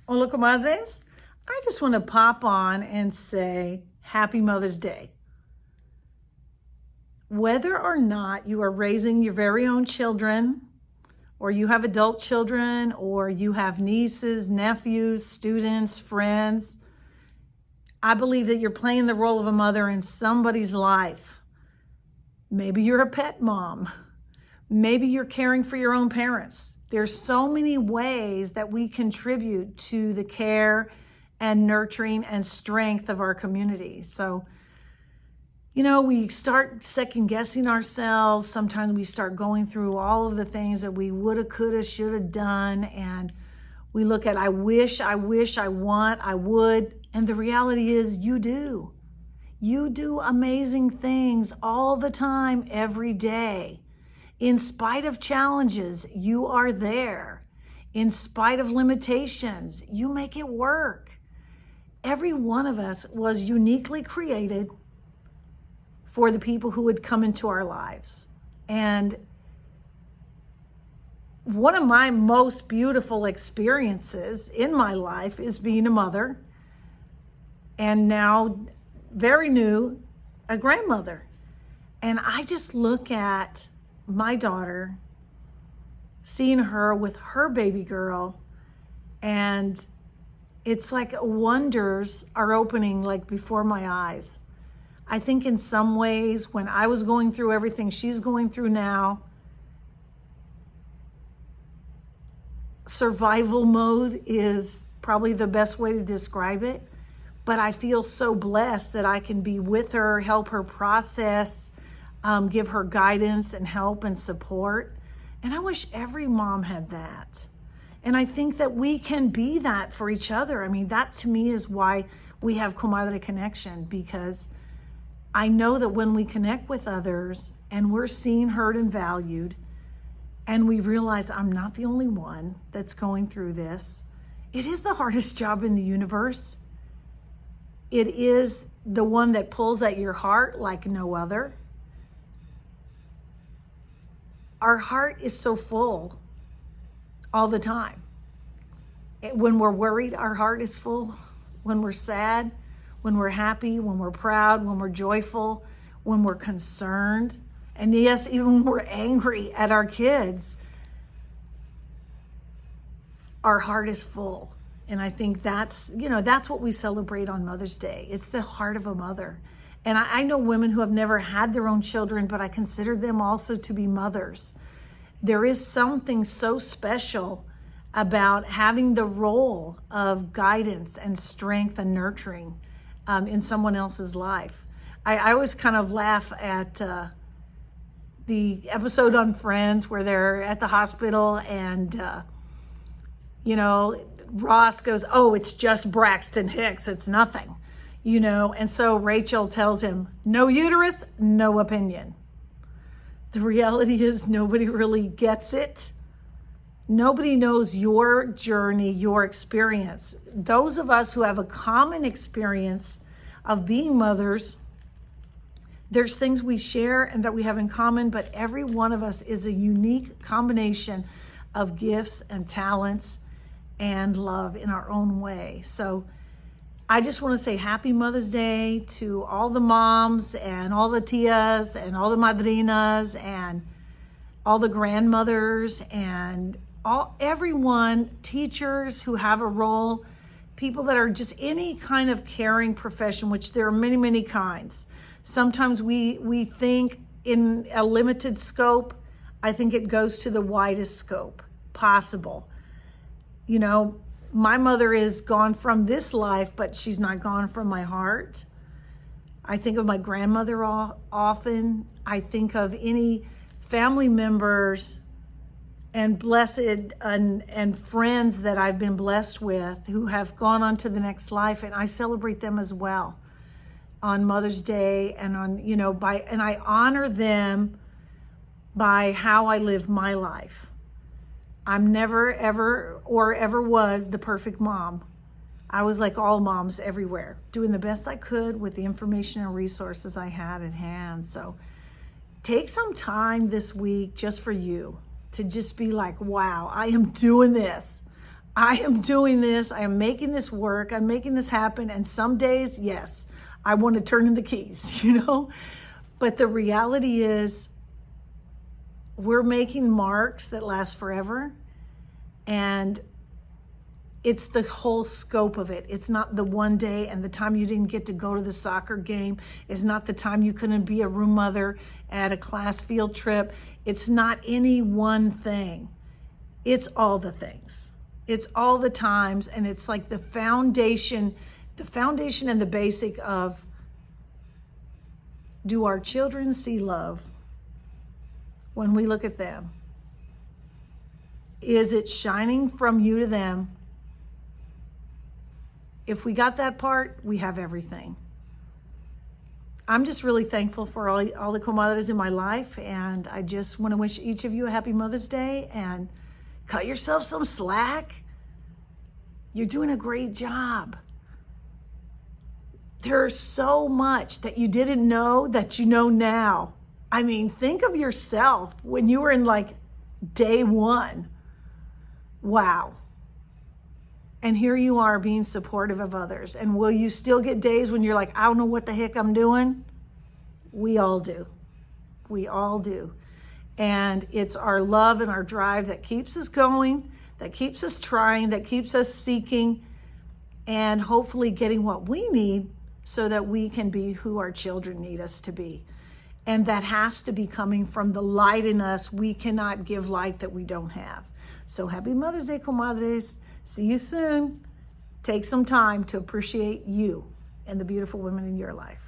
Hola, comadres. I just want to pop on and say Happy Mother's Day. Whether or not you are raising your very own children, or you have adult children, or you have nieces, nephews, students, friends, I believe that you're playing the role of a mother in somebody's life. Maybe you're a pet mom. Maybe you're caring for your own parents. There's so many ways that we contribute to the care and nurturing and strength of our community. So, we start second guessing ourselves. Sometimes we start going through all of the things that we woulda, coulda, shoulda done. And we look at, I wish, I want, I would. And the reality is you do. You do amazing things all the time, every day. In spite of challenges, you are there. In spite of limitations, you make it work. Every one of us was uniquely created for the people who would come into our lives. And one of my most beautiful experiences in my life is being a mother, and now, very new, a grandmother. And I just look at my daughter, seeing her with her baby girl, and it's like wonders are opening like before my eyes. I think in some ways, when I was going through everything she's going through now, survival mode is probably the best way to describe it. But I feel so blessed that I can be with her, help her process, give her guidance and help and support. And I wish every mom had that. And I think that we can be that for each other. I mean, that to me is why we have Comadre Connection, because I know that when we connect with others and we're seen, heard, and valued, and we realize I'm not the only one that's going through this, it is the hardest job in the universe. It is the one that pulls at your heart like no other. Our heart is so full all the time. When we're worried, our heart is full. When we're sad, when we're happy, when we're proud, when we're joyful, when we're concerned, and yes, even when we're angry at our kids, our heart is full. And I think that's what we celebrate on Mother's Day. It's the heart of a mother. And I know women who have never had their own children, but I consider them also to be mothers. There is something so special about having the role of guidance and strength and nurturing in someone else's life. I always kind of laugh at the episode on Friends where they're at the hospital and, Ross goes, oh, it's just Braxton Hicks. It's nothing, And so Rachel tells him, no uterus, no opinion. The reality is nobody really gets it. Nobody knows your journey, your experience. Those of us who have a common experience of being mothers, there's things we share and that we have in common, but every one of us is a unique combination of gifts and talents and love in our own way. So I just want to say Happy Mother's Day to all the moms and all the tias and all the madrinas and all the grandmothers and everyone, teachers who have a role, people that are just any kind of caring profession, which there are many, many kinds. Sometimes we think in a limited scope. I think it goes to the widest scope possible. My mother is gone from this life, but she's not gone from my heart. I think of my grandmother often. I think of any family members and blessed and friends that I've been blessed with who have gone on to the next life, and I celebrate them as well on Mother's Day and and I honor them by how I live my life. I'm never, ever, or ever was the perfect mom. I was like all moms everywhere, doing the best I could with the information and resources I had at hand. So take some time this week just for you to just be like, wow, I am doing this. I am doing this. I am making this work. I'm making this happen. And some days, yes, I want to turn in the keys, But the reality is we're making marks that last forever. And it's the whole scope of it. It's not the one day and the time you didn't get to go to the soccer game. It's not the time you couldn't be a room mother at a class field trip. It's not any one thing. It's all the things. It's all the times. And it's like the foundation and the basic of, do our children see love when we look at them? Is it shining from you to them? If we got that part, we have everything. I'm just really thankful for all the comadres in my life, and I just want to wish each of you a happy Mother's Day, and cut yourself some slack. You're doing a great job. There's so much that you didn't know that you know now. I mean, think of yourself when you were in like day one. Wow. And here you are being supportive of others. And will you still get days when you're like, I don't know what the heck I'm doing? We all do. We all do. And it's our love and our drive that keeps us going, that keeps us trying, that keeps us seeking, and hopefully getting what we need so that we can be who our children need us to be. And that has to be coming from the light in us. We cannot give light that we don't have. So happy Mother's Day, comadres. See you soon. Take some time to appreciate you and the beautiful women in your life.